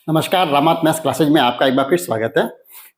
नमस्कार, रामात maths classes में आपका एक बार फिर स्वागत है।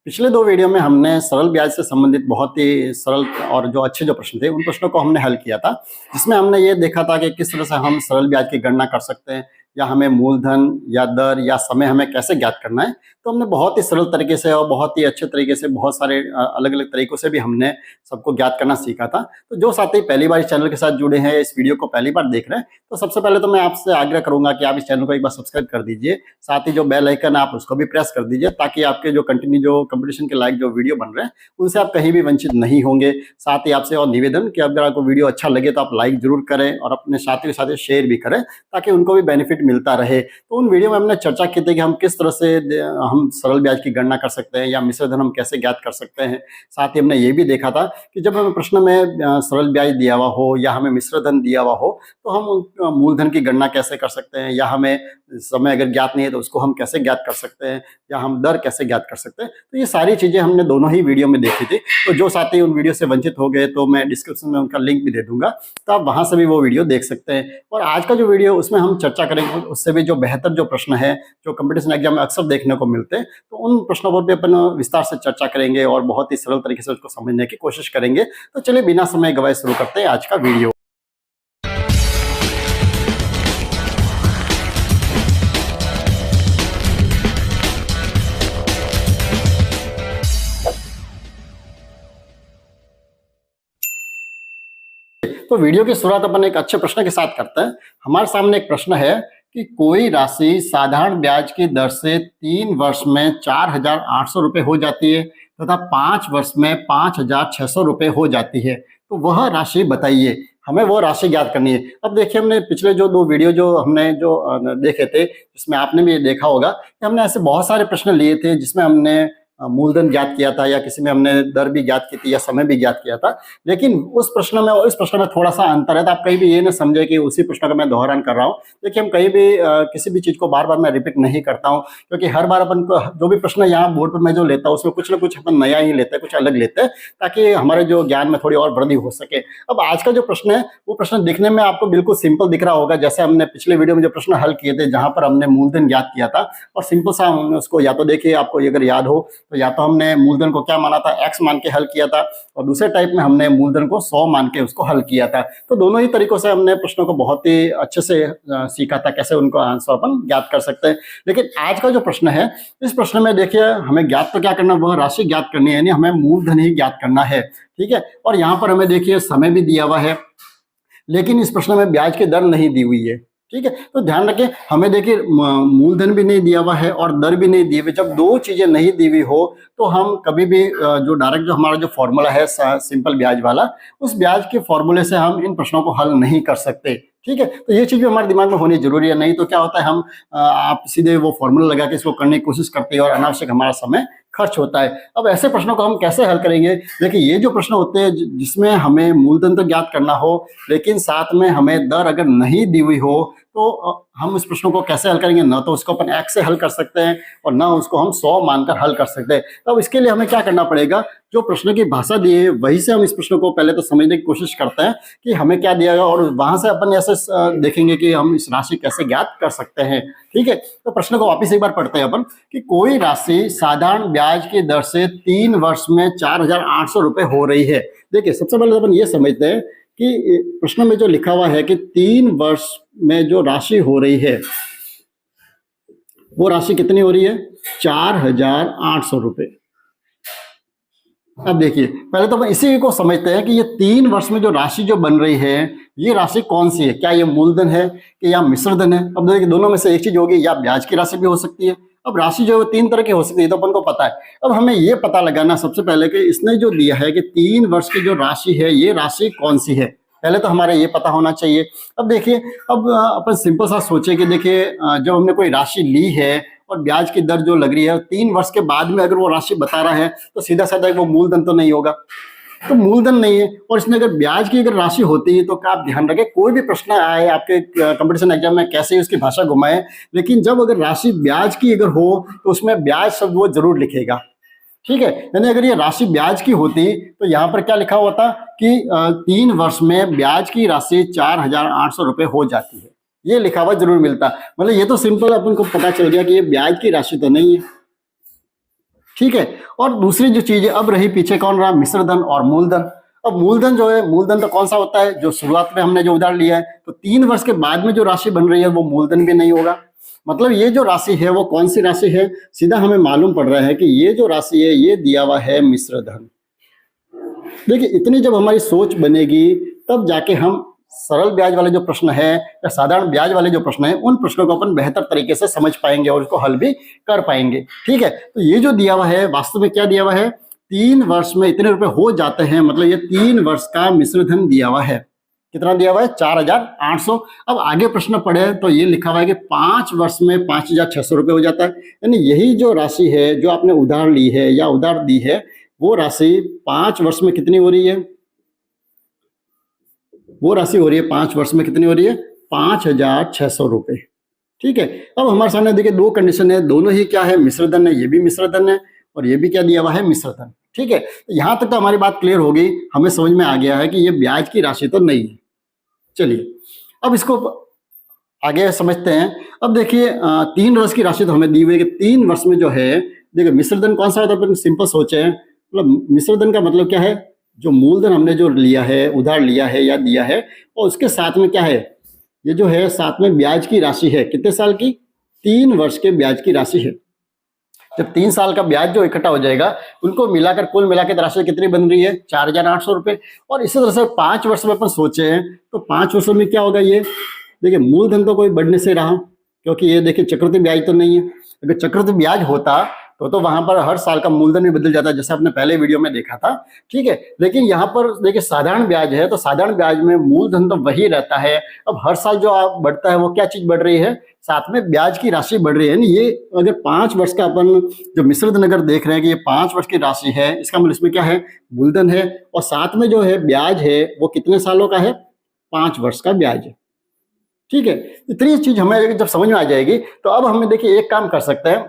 पिछले 2 वीडियो में हमने सरल ब्याज से संबंधित बहुत ही सरल और जो अच्छे जो प्रश्न थे, उन प्रश्नों को हमने हल किया था, जिसमें हमने ये देखा था कि किस तरह से हम सरल ब्याज की गणना कर सकते हैं या हमें मूलधन या दर या समय हमें कैसे ज्ञात करना है। तो हमने बहुत ही सरल तरीके से और बहुत ही अच्छे तरीके से बहुत सारे अलग-अलग तरीकों से भी हमने सबको ज्ञात करना सीखा था। तो जो साथी पहली बार इस चैनल के साथ जुड़े हैं, इस वीडियो को पहली बार देख रहे हैं, तो सबसे पहले तो मैं आपसे आग्रह करूँगा कि आप इस चैनल को एक बार सब्सक्राइब कर दीजिए। साथ ही जो बेल आइकन है आप उसको भी प्रेस कर दीजिए, ताकि आपके जो कंपटीशन के लायक जो वीडियो बन रहे हैं, उनसे आप कहीं भी वंचित नहीं होंगे। साथ ही आपसे और निवेदन कि अगर आपको वीडियो अच्छा लगे तो आप लाइक जरूर करें और अपने साथियों के साथ शेयर भी करें, ताकि उनको भी बेनिफिट मिलता रहे। तो उन वीडियो में हमने चर्चा की थी कि हम किस तरह से हम सरल ब्याज की गणना कर सकते हैं या मिश्र धन हम कैसे ज्ञात कर सकते हैं। साथ ही हमने ये भी देखा था कि जब हमें प्रश्न में सरल ब्याज दिया हुआ हो या हमें मिश्र धन दिया हुआ हो, तो हम मूलधन की गणना कैसे कर सकते हैं, या हमें समय अगर ज्ञात नहीं है तो उसको हम कैसे ज्ञात कर सकते हैं, या हम दर कैसे ज्ञात कर सकते हैं। तो ये सारी चीजें हमने दोनों ही वीडियो में देखी थी। तो जो साथी उन वीडियो से वंचित हो गए, तो मैं डिस्क्रिप्शन में उनका लिंक भी दे दूंगा, तो आप वहां से भी वो वीडियो देख सकते हैं। और आज का जो वीडियो उसमें हम चर्चा करेंगे उससे भी जो बेहतर जो प्रश्न है, जो कंपटीशन एग्जाम में अक्सर देखने को मिलते हैं, तो उन प्रश्नों पर भी अपन विस्तार से चर्चा करेंगे और बहुत ही सरल तरीके से उसको समझने की कोशिश करेंगे। तो चलिए बिना समय गवाए शुरू करते हैं आज का वीडियो। तो वीडियो की शुरुआत अपन एक अच्छे प्रश्न के साथ करते हैं। हमारे सामने एक प्रश्न है कि कोई राशि साधारण ब्याज की दर से 3 वर्ष में 4,800 रुपये हो जाती है तथा 5 वर्ष में 5,600 रुपये हो जाती है, तो वह राशि बताइए। हमें वो राशि ज्ञात करनी है। अब देखिए, हमने पिछले जो 2 वीडियो जो हमने देखे थे, जिसमें आपने भी ये देखा होगा कि हमने ऐसे बहुत सारे प्रश्न लिए थे जिसमें हमने मूलधन ज्ञात किया था, या किसी में हमने दर भी ज्ञात की थी, या समय भी ज्ञात किया था। लेकिन उस प्रश्न में और इस प्रश्न में थोड़ा सा अंतर है। तो आप कहीं भी ये ना समझे कि उसी प्रश्न का मैं दोहरान कर रहा हूँ। देखिए, हम कहीं भी किसी भी चीज को बार बार मैं रिपीट नहीं करता हूँ, क्योंकि हर बार अपन को जो भी प्रश्न यहाँ बोर्ड पर मैं जो लेता हूँ उसमें कुछ ना कुछ अपन नया ही लेते हैं, कुछ अलग लेते हैं, ताकि हमारे जो ज्ञान में थोड़ी और वृद्धि हो सके। अब आज का जो प्रश्न है वो प्रश्न दिखने में आपको बिल्कुल सिंपल दिख रहा होगा, जैसे हमने पिछले वीडियो में जो प्रश्न हल किए थे, जहां पर हमने मूलधन ज्ञात किया था। और सिंपल सा हमने उसको, या तो देखिए आपको अगर याद हो तो, या तो हमने मूलधन को क्या माना था, x मान के हल किया था, और दूसरे टाइप में हमने मूलधन को 100 मान के उसको हल किया था। तो दोनों ही तरीकों से हमने प्रश्नों को बहुत ही अच्छे से सीखा था, कैसे उनको आंसर अपन ज्ञात कर सकते हैं। लेकिन आज का जो प्रश्न है, इस प्रश्न में देखिए हमें ज्ञात तो क्या करना, वह राशि ज्ञात करनी है, यानी हमें मूलधन ही ज्ञात करना है। ठीक है। और यहाँ पर हमें देखिए समय भी दिया हुआ है, लेकिन इस प्रश्न में ब्याज की दर नहीं दी हुई है। ठीक है। तो ध्यान रखें, हमें देखिए मूलधन भी नहीं दिया हुआ है और दर भी नहीं दी हुई। जब 2 चीजें नहीं दी हुई हो, तो हम कभी भी जो डायरेक्ट जो हमारा जो फॉर्मूला है सिंपल ब्याज वाला, उस ब्याज के फॉर्मूले से हम इन प्रश्नों को हल नहीं कर सकते। ठीक है। तो ये चीज भी हमारे दिमाग में होनी जरूरी है। नहीं तो क्या होता है, हम आप सीधे वो फॉर्मूला लगा के इसको करने की कोशिश करते हैं और अनावश्यक हमारा समय खर्च होता है। अब ऐसे प्रश्नों को हम कैसे हल करेंगे? देखिए, ये जो प्रश्न होते हैं जिसमें हमें मूलधन तो ज्ञात करना हो, लेकिन साथ में हमें दर अगर नहीं दी हुई हो, तो हम इस प्रश्नों को कैसे हल करेंगे? ना तो उसको अपन x से हल कर सकते हैं और ना उसको हम 100 मानकर हल कर सकते हैं। तो अब इसके लिए हमें क्या करना पड़ेगा, जो प्रश्न की भाषा दी है वही से हम इस प्रश्न को पहले तो समझने की कोशिश करते हैं कि हमें क्या दिया गया, और वहां से अपन ऐसे देखेंगे कि हम इस राशि कैसे ज्ञात कर सकते हैं। ठीक है। तो प्रश्न को वापिस एक बार पढ़ते हैं अपन कि कोई राशि साधारण ब्याज की दर से 3 वर्ष में 4,800 रुपये हो रही है। देखिए, सबसे पहले अपन ये समझते हैं कि प्रश्न में जो लिखा हुआ है कि 3 वर्ष में जो राशि हो रही है, वो राशि कितनी हो रही है? 4,800 रुपये। अब देखिए, पहले तो अपन इसी को समझते हैं कि ये 3 वर्ष में जो राशि जो बन रही है, ये राशि कौन सी है? क्या ये मूलधन है कि या मिश्र धन है? अब देखिए, दोनों में से एक चीज होगी, या ब्याज की राशि भी हो सकती है। अब राशि जो है 3 तरह की हो सकती है, तो अपन को पता है। अब हमें ये पता लगाना सबसे पहले कि इसने जो दिया है कि 3 वर्ष की जो राशि है, ये राशि कौन सी है, पहले तो हमारे ये पता होना चाहिए। अब देखिए, अब अपन सिंपल सा सोचे कि देखिए, जब हमने कोई राशि ली है और ब्याज की दर जो लग रही है, 3 वर्ष के बाद में अगर वो राशि बता रहा है, तो सीधा साधा वो मूलधन तो नहीं होगा, तो मूलधन नहीं है। और इसमें अगर ब्याज की अगर राशि होती है, तो क्या आप ध्यान रखें, कोई भी प्रश्न आए आपके कंपटीशन एग्जाम में, कैसे ही उसकी भाषा घुमाए, लेकिन जब अगर राशि ब्याज की अगर हो, तो उसमें ब्याज शब्द वो जरूर लिखेगा। ठीक है। यानी अगर ये राशि ब्याज की होती, तो यहाँ पर क्या लिखा हुआ था कि 3 वर्ष में ब्याज की राशि 4,800 रुपये हो जाती है। ये लिखा हुआ जरूर मिलता। मतलब ये तो सिंपल अपन को पता चल गया कि ये ब्याज की राशि तो नहीं है, ठीक है। और दूसरी जो चीज है, अब रही पीछे कौन रहा, मिश्र धन और मूलधन। अब मूलधन जो है, मूलधन तो कौन सा होता है, जो शुरुआत में हमने जो उधार लिया है, तो 3 वर्ष के बाद में जो राशि बन रही है वो मूलधन भी नहीं होगा। मतलब ये जो राशि है वो कौन सी राशि है, सीधा हमें मालूम पड़ रहा है कि ये जो राशि है ये दिया हुआ है मिश्र धन। देखिए इतनी जब हमारी सोच बनेगी तब जाके हम सरल ब्याज वाले जो प्रश्न है या साधारण ब्याज वाले जो प्रश्न है उन प्रश्नों को अपन बेहतर तरीके से समझ पाएंगे और उसको हल भी कर पाएंगे, ठीक है। तो ये जो दिया हुआ है वास्तव में क्या दिया हुआ है, 3 वर्ष में इतने रुपए हो जाते हैं, मतलब ये 3 वर्ष का मिश्र धन दिया हुआ है। कितना दिया हुआ है, 4,800। अब आगे प्रश्न पढ़े तो ये लिखा हुआ है कि 5 वर्ष में 5,600 रुपये हो जाता है। यानी यही जो राशि है जो आपने उधार ली है या उधार दी है वो राशि 5 वर्ष में कितनी हो रही है, वो राशि हो रही है 5 वर्ष में कितनी हो रही है, 5,600 रुपये, ठीक है। अब हमारे सामने देखिए दो कंडीशन है, दोनों ही क्या है, मिश्र धन है, ये भी मिश्र धन है और ये भी क्या दिया हुआ है, मिश्र धन, ठीक है। तो यहां तक तो हमारी बात क्लियर हो गई, हमें समझ में आ गया है कि ये ब्याज की राशि तो नहीं है। चलिए अब इसको आगे समझते हैं। अब देखिए 3 वर्ष की राशि तो हमें दी हुई है कि 3 वर्ष में जो है, देखिए मिश्र धन कौन सा होता है, अपन सिंपल सोचे, मतलब मिश्र धन का मतलब क्या है, जो मूलधन हमने जो लिया है, उधार लिया है या दिया है, और उसके साथ में क्या है, ये जो है साथ में ब्याज की राशि है, कितने साल की, 3 वर्ष के ब्याज की राशि है। जब 3 साल का ब्याज जो इकट्ठा हो जाएगा उनको मिलाकर कुल मिलाकर राशि कितनी बन रही है, 4,800 रुपये। और इसी तरह से 5 वर्ष में अपन सोचे हैं तो 5 वर्षों में क्या होगा, ये देखिए मूलधन तो कोई बढ़ने से रहा, क्योंकि ये देखिए चक्रवृद्धि ब्याज तो नहीं है। अगर चक्रवृद्धि ब्याज होता तो वहां पर हर साल का मूलधन भी बदल जाता, जैसे आपने पहले वीडियो में देखा था, ठीक है। लेकिन यहाँ पर देखिए साधारण ब्याज है, तो साधारण ब्याज में मूलधन तो वही रहता है। अब हर साल जो आप बढ़ता है वो क्या चीज बढ़ रही है, साथ में ब्याज की राशि बढ़ रही है। ये अगर 5 वर्ष का अपन जो मिश्र धन अगर देख रहे हैं कि ये 5 वर्ष की राशि है, इसका मतलब इसमें क्या है, मूलधन है और साथ में जो है ब्याज है वो कितने सालों का है, 5 वर्ष का ब्याज है, ठीक है। इतनी चीज हमें जब समझ में आ जाएगी तो अब हमें देखिए एक काम कर सकते हैं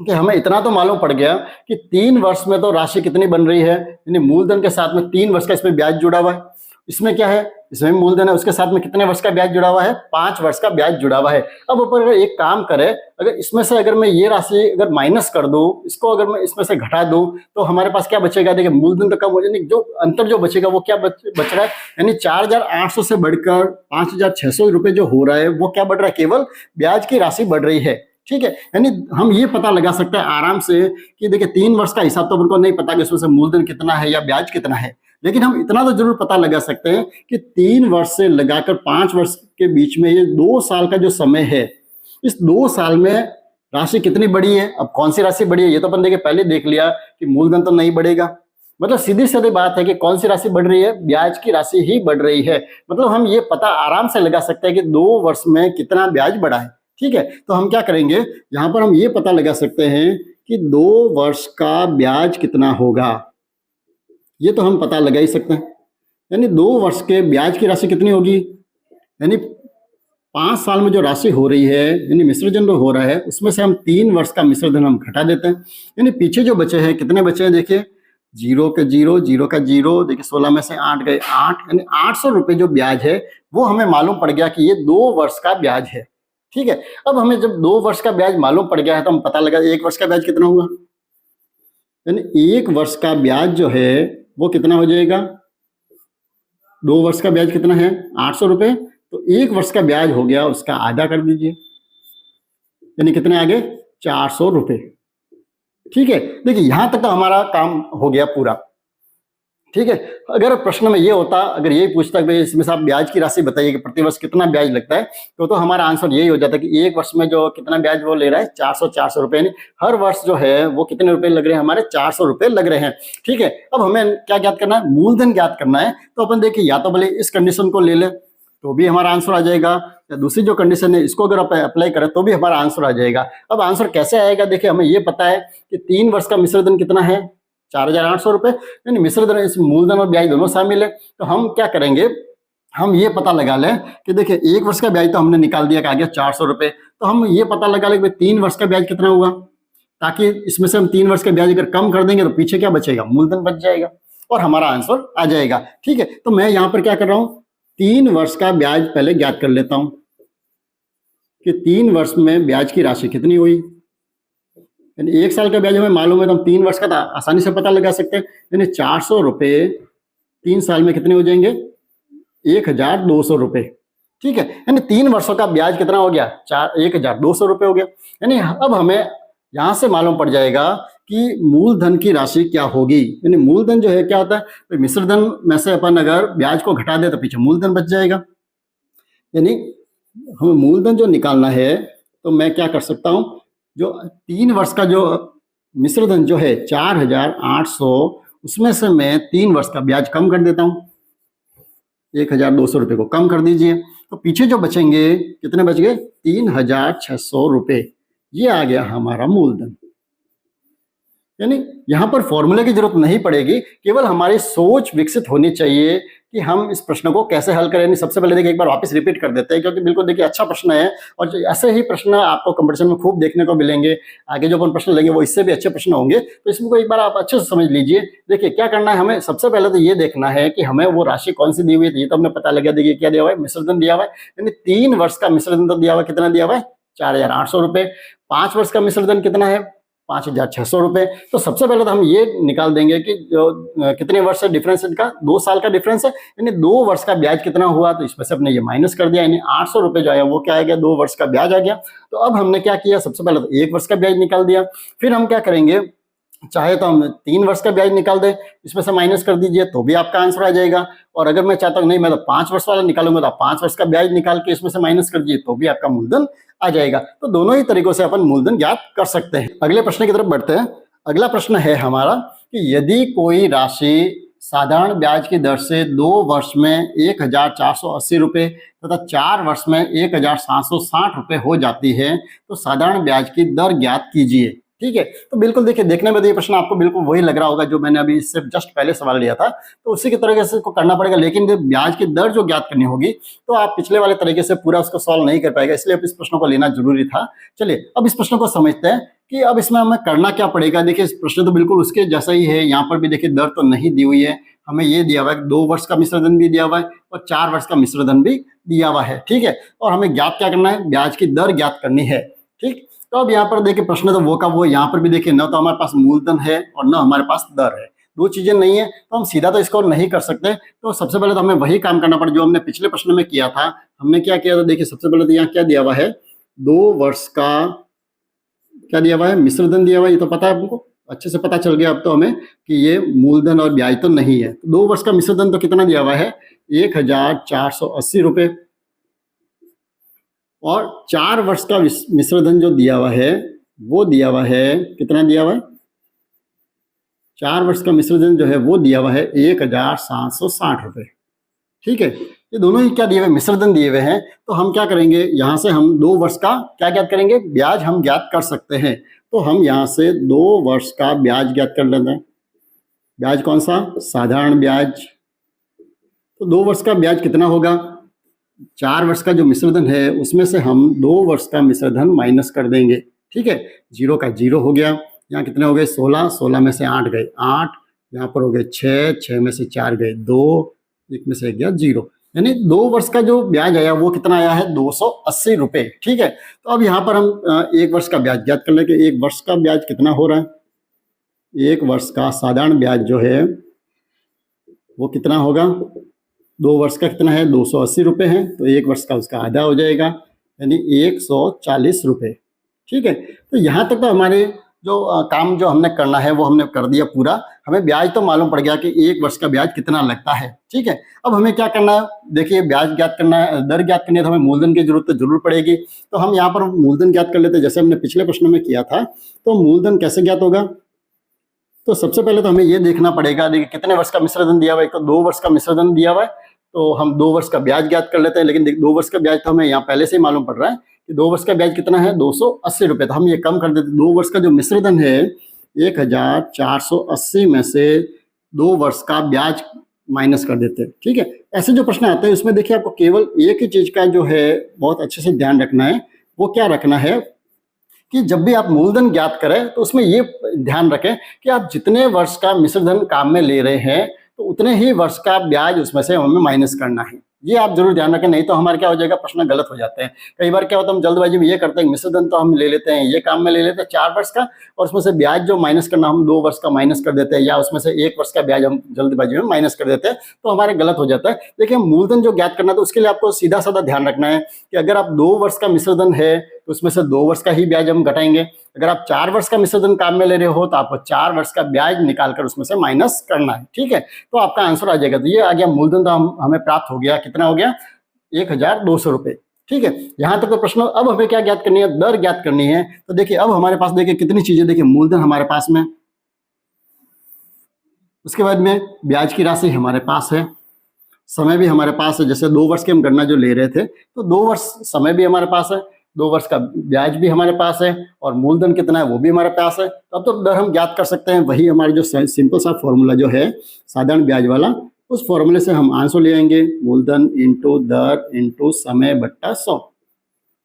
कि हमें इतना तो मालूम पड़ गया कि 3 वर्ष में तो राशि कितनी बन रही है, यानी मूलधन के साथ में 3 वर्ष का इसमें ब्याज जुड़ा हुआ है। इसमें क्या है, इसमें मूलधन है, उसके साथ में कितने वर्ष का ब्याज जुड़ा हुआ है, 5 वर्ष का ब्याज जुड़ा हुआ है। अब ऊपर अगर एक काम करें, अगर इसमें से अगर मैं ये राशि अगर माइनस कर दूं, इसको अगर मैं इसमें से घटा दूं तो हमारे पास क्या बचेगा, देखिए मूलधन तो कम हो जाएगा, जो अंतर जो बचेगा वो क्या बच रहा है, यानी 4,800 से बढ़कर 5,600 रुपये जो हो रहा है वो क्या बढ़ रहा है, केवल ब्याज की राशि बढ़ रही है, ठीक है। यानी हम ये पता लगा सकते हैं आराम से कि देखिए 3 वर्ष का हिसाब तो उनको नहीं पता कि उसमें से मूलधन कितना है या ब्याज कितना है, लेकिन हम इतना तो जरूर पता लगा सकते हैं कि 3 वर्ष से लगाकर 5 वर्ष के बीच में ये 2 साल का जो समय है, इस 2 साल में राशि कितनी बढ़ी है। अब कौन सी राशि बढ़ी है, ये तो अपन देखिए पहले देख लिया कि मूलधन तो नहीं बढ़ेगा, मतलब सीधी सीधी बात है कि कौन सी राशि बढ़ रही है, ब्याज की राशि ही बढ़ रही है। मतलब हम ये पता आराम से लगा सकते हैं कि 2 वर्ष में कितना ब्याज बढ़ा है, ठीक है। तो हम क्या करेंगे, यहां पर हम ये पता लगा सकते हैं कि 2 वर्ष का ब्याज कितना होगा, ये तो हम पता लगा ही सकते हैं। यानी 2 वर्ष के ब्याज की राशि कितनी होगी, यानी 5 साल में जो राशि हो रही है, यानी मिश्रधन जो हो रहा है उसमें से हम 3 वर्ष का मिश्रधन हम घटा देते हैं। यानी पीछे जो बचे हैं, कितने बचे हैं, देखिए 0 के 0, 0 का 0, देखिए 16 में से 8 गए 8, यानी 800 रुपये जो ब्याज है वो हमें मालूम पड़ गया कि ये 2 वर्ष का ब्याज है, ठीक है। अब हमें जब 2 वर्ष का ब्याज मालूम पड़ गया है तो हम पता लगा 1 वर्ष का ब्याज कितना हुआ, यानी 1 वर्ष का ब्याज जो है वो कितना हो जाएगा, 2 वर्ष का ब्याज कितना है, 800 रुपये, तो 1 वर्ष का ब्याज हो गया उसका आधा कर दीजिए, यानी कितने आ गए, 400 रुपये, ठीक है। देखिए यहां तक तो हमारा काम हो गया पूरा, ठीक है। अगर प्रश्न में ये होता, अगर यही पूछता कि इसमें से आप ब्याज की राशि बताइए कि प्रतिवर्ष कितना ब्याज लगता है, तो हमारा आंसर यही हो जाता कि 1 वर्ष में जो कितना ब्याज वो ले रहा है, 400 रुपये, यानी हर वर्ष जो है वो कितने रुपए लग रहे हैं, हमारे 400 रुपये लग रहे हैं, ठीक है। अब हमें क्या ज्ञात करना है, मूलधन ज्ञात करना है। तो अपन देखिए या तो भले इस कंडीशन को ले ले तो भी हमारा आंसर आ जाएगा, या दूसरी जो कंडीशन है इसको अगर आप अप्लाई करें तो भी हमारा आंसर आ जाएगा। अब आंसर कैसे आएगा, देखिए हमें ये पता है कि 3 वर्ष का मिश्रधन कितना है, 4,800 रुपये, यानी मिश्रधन इस मूलधन और ब्याज दोनों शामिल है। तो हम क्या करेंगे, हम ये पता लगा लें कि देखिए 1 वर्ष का ब्याज तो हमने निकाल दिया कि आ गया 400 रुपये, तो हम ये पता लगा लें कि 3 वर्ष का ब्याज कितना हुआ, ताकि इसमें से हम 3 वर्ष का ब्याज अगर कम कर देंगे तो पीछे क्या बचेगा, मूलधन बच जाएगा और हमारा आंसर आ जाएगा, ठीक है। तो मैं यहाँ पर क्या कर रहा हूँ, 3 वर्ष का ब्याज पहले ज्ञात कर लेता हूँ, कि 3 वर्ष में ब्याज की राशि कितनी हुई। यानी 1 साल का ब्याज हमें मालूम है तो हम 3 वर्ष का तो आसानी से पता लगा सकते हैं। यानी 400 रुपये 3 साल में कितने हो जाएंगे, 1200 रुपये। ठीक है, यानी 3 वर्षों का ब्याज कितना हो गया, 1200 रुपये हो गया। यानी अब हमें यहाँ से मालूम पड़ जाएगा कि मूलधन की राशि क्या होगी। यानी मूलधन जो है क्या होता है, तो मिश्रधन में से अपन अगर ब्याज को घटा दे तो पीछे मूलधन बच जाएगा। यानी हमें मूलधन जो निकालना है तो मैं क्या कर सकता हूँ, जो 3 वर्ष का जो मिश्रधन जो है 4800, उसमें से मैं 3 वर्ष का ब्याज कम कर देता हूँ। 1200 रुपये को कम कर दीजिए तो पीछे जो बचेंगे कितने बच गए, 3600 रुपये। ये आ गया हमारा मूलधन। यानी यहाँ पर फॉर्मूले की जरूरत नहीं पड़ेगी, केवल हमारी सोच विकसित होनी चाहिए कि हम इस प्रश्न को कैसे हल करें। सबसे पहले देखिए एक बार वापस रिपीट कर देते हैं, क्योंकि बिल्कुल देखिए अच्छा प्रश्न है और ऐसे ही प्रश्न आपको कंपटीशन में खूब देखने को मिलेंगे। आगे जो अपन प्रश्न लेंगे वो इससे भी अच्छे प्रश्न होंगे, तो इसमें एक बार आप अच्छे से समझ लीजिए। देखिए क्या करना है, हमें सबसे पहले तो ये देखना है कि हमें वो राशि कौन सी दी हुई है। ये तो हमने पता लगा, देखिए क्या दिया हुआ है, मिश्रधन दिया हुआ है। यानी 3 वर्ष का मिश्रधन तो दिया हुआ है, कितना दिया हुआ है, 4800 रुपये। 5 वर्ष का मिश्रधन कितना है, 5600 रुपये। तो सबसे पहले तो हम ये निकाल देंगे कि जो कितने वर्ष है डिफरेंस इनका, 2 साल का डिफरेंस है। यानी 2 वर्ष का ब्याज कितना हुआ, तो इसमें से अपने ये माइनस कर दिया। यानी 800 रुपये जो आया वो क्या आ गया, 2 वर्ष का ब्याज आ गया। तो अब हमने क्या किया, सबसे पहले तो 1 वर्ष का ब्याज निकाल दिया। फिर हम क्या करेंगे, चाहे तो हम 3 वर्ष का ब्याज निकाल दें, इसमें से माइनस कर दीजिए तो भी आपका आंसर आ जाएगा। और अगर मैं चाहता हूँ नहीं मैं तो 5 वर्ष वाला निकालूंगा, तो आप 5 वर्ष का ब्याज निकाल के इसमें से माइनस कर दीजिए तो भी आपका मूलधन आ जाएगा। तो दोनों ही तरीकों से अपन मूलधन ज्ञात कर सकते हैं। अगले प्रश्न की तरफ बढ़ते हैं। अगला प्रश्न है हमारा कि यदि कोई राशि साधारण ब्याज की दर से 2 वर्ष में 1480 रुपये तथा 4 वर्ष में 1760 रुपये हो जाती है तो साधारण ब्याज की दर ज्ञात कीजिए। ठीक है, तो बिल्कुल देखिए देखने में तो ये प्रश्न आपको बिल्कुल वही लग रहा होगा जो मैंने अभी इससे जस्ट पहले सवाल लिया था, तो उसी के तरीके से इसको करना पड़ेगा। लेकिन जब ब्याज की दर जो ज्ञात करनी होगी तो आप पिछले वाले तरीके से पूरा उसको सॉल्व नहीं कर पाएगा, इसलिए अब इस प्रश्न को लेना जरूरी था। चलिए अब इस प्रश्न को समझते हैं कि अब इसमें हमें करना क्या पड़ेगा। देखिए इस प्रश्न तो बिल्कुल उसके जैसा ही है, यहाँ पर भी देखिए दर तो नहीं दी हुई है, हमें ये दिया हुआ है 2 वर्ष का मिश्रधन भी दिया हुआ है और 4 वर्ष का मिश्रधन भी दिया हुआ है। ठीक है, और हमें ज्ञात क्या करना है, ब्याज की दर ज्ञात करनी है। ठीक, तो अब यहाँ पर देखिए प्रश्न तो वो का वो, यहाँ पर भी देखिए न तो हमारे पास मूलधन है और न हमारे पास दर है, 2 चीजें नहीं है, तो हम सीधा तो इसको नहीं कर सकते। तो सबसे पहले तो हमें वही काम करना पड़ा जो हमने पिछले प्रश्न में किया था। हमने क्या किया था, देखिए सबसे पहले तो यहाँ क्या दिया हुआ है, 2 वर्ष का क्या दिया हुआ है, मिश्रधन दिया हुआ है। ये तो पता है हमको, अच्छे से पता चल गया अब तो हमें कि ये मूलधन और ब्याज तो नहीं है। 2 वर्ष का मिश्रधन तो कितना दिया हुआ है, 1480 रुपये। और 4 वर्ष का मिश्रधन जो दिया हुआ है वो दिया हुआ है, कितना दिया हुआ है, 4 वर्ष का मिश्रधन जो है वो दिया हुआ है 1760 रुपये। ठीक है, ये दोनों ही क्या दिए हुए, मिश्रधन दिए हुए हैं। तो हम क्या करेंगे, यहाँ से हम 2 वर्ष का क्या ज्ञात करेंगे, ब्याज हम ज्ञात कर सकते हैं। तो हम यहाँ से 2 वर्ष का ब्याज ज्ञात कर लेते हैं। ब्याज कौन सा, साधारण ब्याज। तो 2 वर्ष का ब्याज कितना होगा, 4 वर्ष का जो मिश्रधन है उसमें से हम 2 वर्ष का मिश्रधन माइनस कर देंगे। ठीक है, 0 का 0 हो गया। यहाँ कितने हो गए, 16, 16 में से 8 गए 8, यहाँ पर हो गए 6, 6 में से 4 गए 2, 1 में से गया 0। यानी 2 वर्ष का जो ब्याज आया वो कितना आया है, 280 रुपये। ठीक है, तो अब यहाँ पर हम 1 वर्ष का ब्याज ज्ञात कर लेंगे। 1 वर्ष का ब्याज कितना हो रहा है, 1 वर्ष का साधारण ब्याज जो है वो कितना होगा, 2 वर्ष का कितना है, 280 रुपये है, तो 1 वर्ष का उसका आधा हो जाएगा, यानी 140 रुपये। ठीक है, तो यहाँ तक तो हमारे जो काम जो हमने करना है वो हमने कर दिया पूरा। हमें ब्याज तो मालूम पड़ गया कि 1 वर्ष का ब्याज कितना लगता है। ठीक है, अब हमें क्या करना है, देखिए ब्याज ज्ञात करना है, दर ज्ञात करनी है, तो हमें मूलधन की जरूरत तो जरूर पड़ेगी। तो हम यहाँ पर मूलधन ज्ञात कर लेते हैं, जैसे हमने पिछले प्रश्न में किया था। तो मूलधन कैसे ज्ञात होगा, तो सबसे पहले तो हमें ये देखना पड़ेगा, देखिए कितने वर्ष का मिश्रधन दिया हुआ है, एक तो 2 वर्ष का मिश्रधन दिया हुआ है, तो हम 2 वर्ष का ब्याज ज्ञात कर लेते हैं। लेकिन 2 वर्ष का ब्याज तो हमें यहाँ पहले से ही मालूम पड़ रहा है कि 2 वर्ष का ब्याज कितना है, 280 रुपये। तो हम ये कम कर देते, 2 वर्ष का जो मिश्रधन है 1480 में से 2 वर्ष का ब्याज माइनस कर देते हैं। ठीक है, ऐसे जो प्रश्न आते हैं उसमें देखिए आपको केवल एक ही चीज का जो है बहुत अच्छे से ध्यान रखना है। वो क्या रखना है कि जब भी आप मूलधन ज्ञात करें तो उसमें ये ध्यान रखें कि आप जितने वर्ष का मिश्रधन काम में ले रहे हैं तो उतने ही वर्ष का ब्याज उसमें से हमें माइनस करना है। ये आप जरूर ध्यान रखें, नहीं तो हमारे क्या हो जाएगा, प्रश्न गलत हो जाते हैं। कई बार क्या होता है, हम जल्दबाजी में ये करते हैं, मिश्र धन तो हम ले लेते हैं, ये काम में ले लेते हैं 4 वर्ष का, और उसमें से ब्याज जो माइनस करना हम 2 वर्ष का माइनस कर देते हैं, या उसमें से 1 वर्ष का ब्याज हम जल्दबाजी में माइनस कर देते हैं, तो हमारे गलत हो जाता है। देखिए मूलधन जो ज्ञात करना, तो उसके लिए आपको सीधा साधा ध्यान रखना है कि अगर आप 2 वर्ष का मिश्र धन है तो उसमें से 2 वर्ष का ही ब्याज हम घटाएंगे। अगर आप 4 वर्ष का मिश्र धन काम में ले रहे हो तो आपको 4 वर्ष का ब्याज निकालकर उसमें से माइनस करना है, ठीक है। तो आपका आंसर आ जाएगा। तो ये आ गया मूलधन, तो हमें प्राप्त हो गया, कितना हो गया, 1200 रुपए, ठीक है। यहां तक तो प्रश्न। अब हमें क्या ज्ञात करनी है, दर ज्ञात करनी है। तो देखिए अब हमारे पास देखिए कितनी चीजें, देखिए मूलधन हमारे पास में, उसके बाद में ब्याज की राशि हमारे पास है, समय भी हमारे पास है। जैसे 2 वर्ष की हम गणना जो ले रहे थे, तो 2 वर्ष समय भी हमारे पास है, 2 वर्ष का ब्याज भी हमारे पास है, और मूलधन कितना है वो भी हमारे पास है। तो अब तो दर हम ज्ञात कर सकते हैं। वही हमारे जो सिंपल सा फॉर्मूला जो है साधारण ब्याज वाला, उस फॉर्मूले से हम आंसर ले आएंगे, मूलधन इंटू दर इंटू समय बट्टा 100,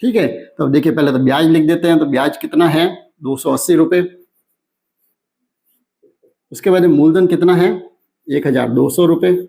ठीक है। तो अब देखिए पहले तो ब्याज लिख देते हैं। तो ब्याज कितना है, 280 रुपये। उसके बाद मूलधन कितना है, 1200 रुपये।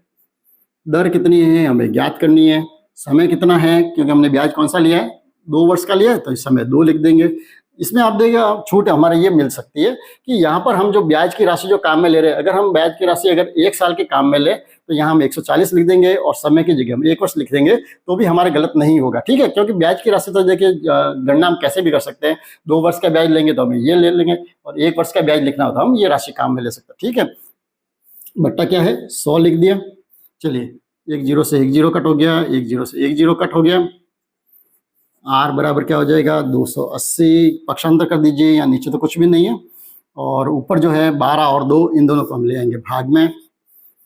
दर कितनी है हमें ज्ञात करनी है। समय कितना है, क्योंकि हमने ब्याज कौन सा लिया है, 2 वर्ष का लिया है, तो इस समय 2 लिख देंगे। इसमें आप देखिए छूट हमारे ये मिल सकती है कि यहाँ पर हम जो ब्याज की राशि जो काम में ले रहे हैं, अगर हम ब्याज की राशि अगर 1 साल के काम में ले तो यहाँ हम 140 लिख देंगे, और समय की जगह हम 1 वर्ष लिख देंगे, तो भी हमारे गलत नहीं होगा, ठीक है। क्योंकि ब्याज की राशि तो देखिए गणना हम कैसे भी कर सकते हैं। 2 वर्ष का ब्याज लेंगे तो हम ये ले लेंगे, और 1 वर्ष का ब्याज लिखना होता है हम ये राशि काम में ले सकते हैं, ठीक है। बट्टा क्या है, 100 लिख दिया। चलिए 1 0 से 1 0 कट हो गया, 1 0 से 1 0 कट हो गया। आर बराबर क्या हो जाएगा, 280। पक्षांतर कर दीजिए, या नीचे तो कुछ भी नहीं है, और ऊपर जो है 12 और 2, इन दोनों को हम ले आएंगे भाग में,